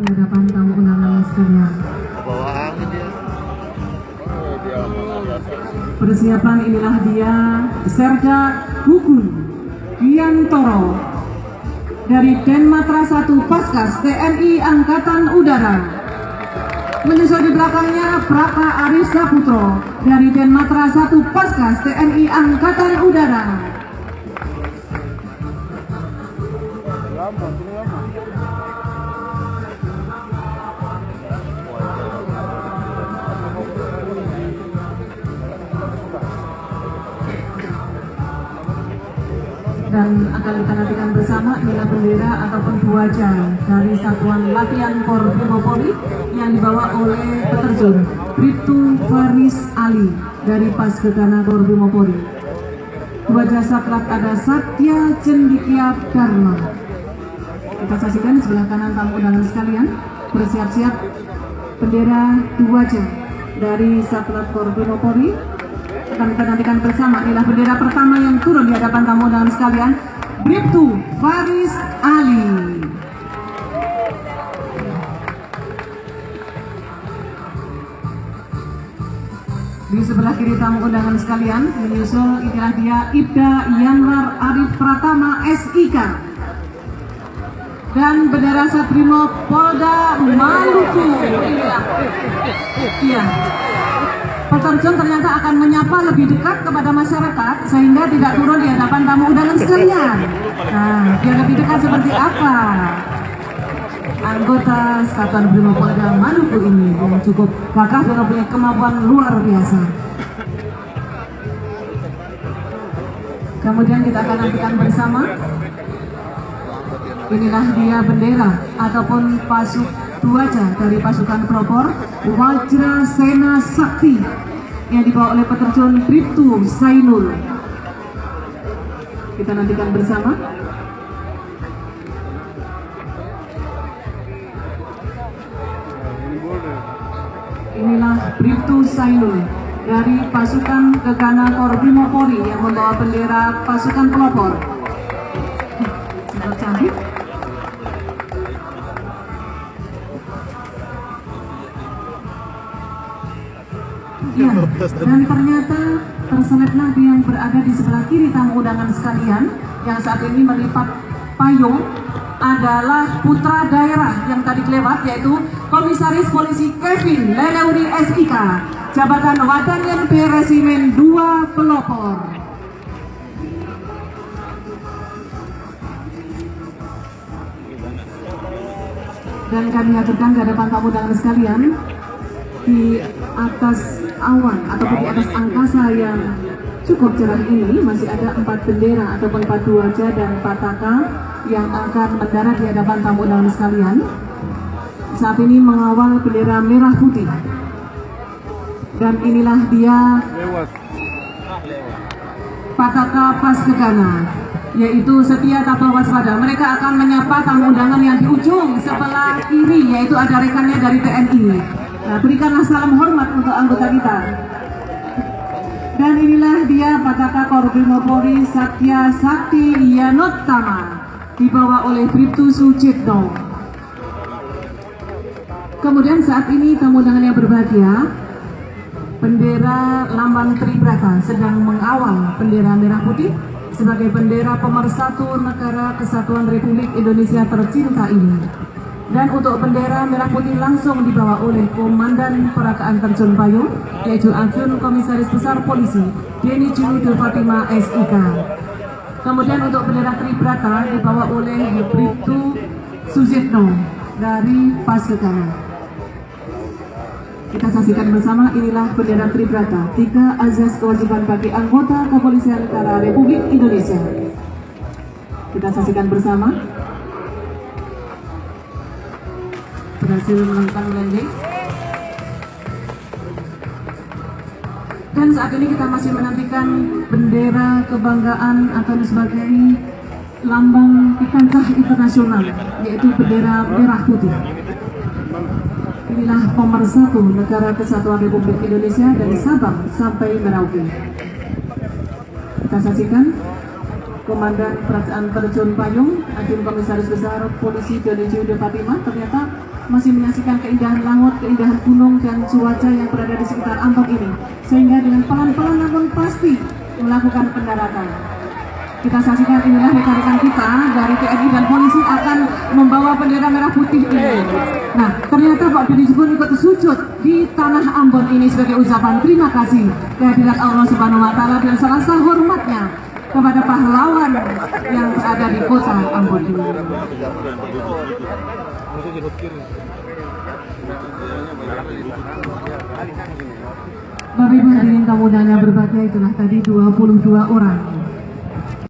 di hadapan tamu undangan sekalian. Persiapan inilah dia Serda Gugun Giantoro dari Denmatra 1 Paskas TNI Angkatan Udara. Menyusul di belakangnya Praka Arif Saputro dari Denmatra 1 Paskas TNI Angkatan Udara. Dan akan kita nantikan bersama inilah bendera ataupun wajah dari Satuan Latihan Korbrimopolri yang dibawa oleh peterjun Bribtu Faris Ali dari Pasgegana Korbrimopolri. Wajah Satlat ada Satya Cendikia Dharma. Kita saksikan di sebelah kanan tamu undangan sekalian, bersiap-siap bendera wajah dari Satlat Korbrimopolri. Akan kita nantikan bersama inilah bendera pertama yang turun di hadapan tamu undangan sekalian, Bribtu Faris Ali. Di sebelah kiri tamu undangan sekalian menyusul inilah dia Ibda Yanwar Arif Pratama SIK dan bendera Satrimo Polda Maluku. Iya. Peterjun ternyata akan menyapa lebih dekat kepada masyarakat sehingga tidak turun di hadapan tamu undangan sekalian. Nah, biar lebih dekat seperti apa anggota Satuan Brimopolda Maluku ini yang cukup gagah dan punya kemampuan luar biasa. Kemudian kita akan nantikan bersama inilah dia bendera ataupun pasuk wajah dari pasukan Propor Wajra Sena Sakti yang dibawa oleh peterjun Bribtu Sainul. Kita nantikan bersama. Inilah Bribtu Sainul dari pasukan Gegana Korbrimopolri yang membawa bendera pasukan pelopor. Sangat cantik. Ya, dan ternyata terseliplah yang berada di sebelah kiri tamu undangan sekalian yang saat ini melipat payung adalah putra daerah yang tadi kelewat, yaitu Komisaris Polisi Kevin Leleuri SIK, jabatan Wadanyen B Resimen 2 Pelopor. Dan kami haturkan ke hadapan tamu undangan sekalian, di atas awan ataupun di atas angkasa yang cukup cerah ini masih ada 4 bendera ataupun 4 wajah dan pataka yang akan mendarat di hadapan tamu undangan sekalian. Saat ini mengawal bendera merah putih. Dan inilah dia pataka Pasgegana, yaitu setia tabah waspada. Mereka akan menyapa tamu undangan yang di ujung sebelah kiri, yaitu ada rekannya dari TNI. Nah, berikanlah salam hormat untuk anggota kita. Dan inilah dia pataka Korbrimopolri Satya Sakti Yanotama dibawa oleh Bribtu Sucipto. Kemudian saat ini tamu undangan yang berbahagia, bendera lambang Tribrata sedang mengawal bendera merah putih sebagai bendera pemersatu Negara Kesatuan Republik Indonesia tercinta ini. Dan untuk bendera merah putih langsung dibawa oleh Komandan Peragaan Terjun Payung, yaitu Ajun Komisaris Besar Polisi Deni Julude Fatima SIK. Kemudian untuk bendera Tribrata dibawa oleh Bribtu Sucipto dari Pasgegana. Kita saksikan bersama inilah bendera Tribrata, 3 azas kewajiban bagi anggota Kepolisian Negara Republik Indonesia. Kita saksikan bersama. Berhasil melakukan landing. Dan saat ini kita masih menantikan bendera kebanggaan atau sebagai lambang di kancah internasional, yaitu bendera merah putih. Inilah pemersatu Negara Kesatuan Republik Indonesia dari Sabang sampai Merauke. Kita saksikan Komandan Peragaan Terjun Payung, Ajun Komisaris Besar Polisi Deni Julude Fatima ternyata masih menyaksikan keindahan laut, keindahan gunung, dan cuaca yang berada di sekitar Ambon ini. Sehingga dengan pelan-pelan namun pasti melakukan pendaratan. Kita saksikan inilah rekan-rekan kita dari TNI dan polisi akan membawa bendera merah putih ini. Nah, ternyata Pak Deddy Jebul ikut sujud di tanah Ambon ini sebagai ucapan terima kasih kehadirat Allah Subhanahu wa Ta'ala dan serasa hormatnya kepada pahlawan yang berada di kota Ambon ini. Bapak Ibu hadirin tamu undangan yang berbahagia, itulah tadi 22 orang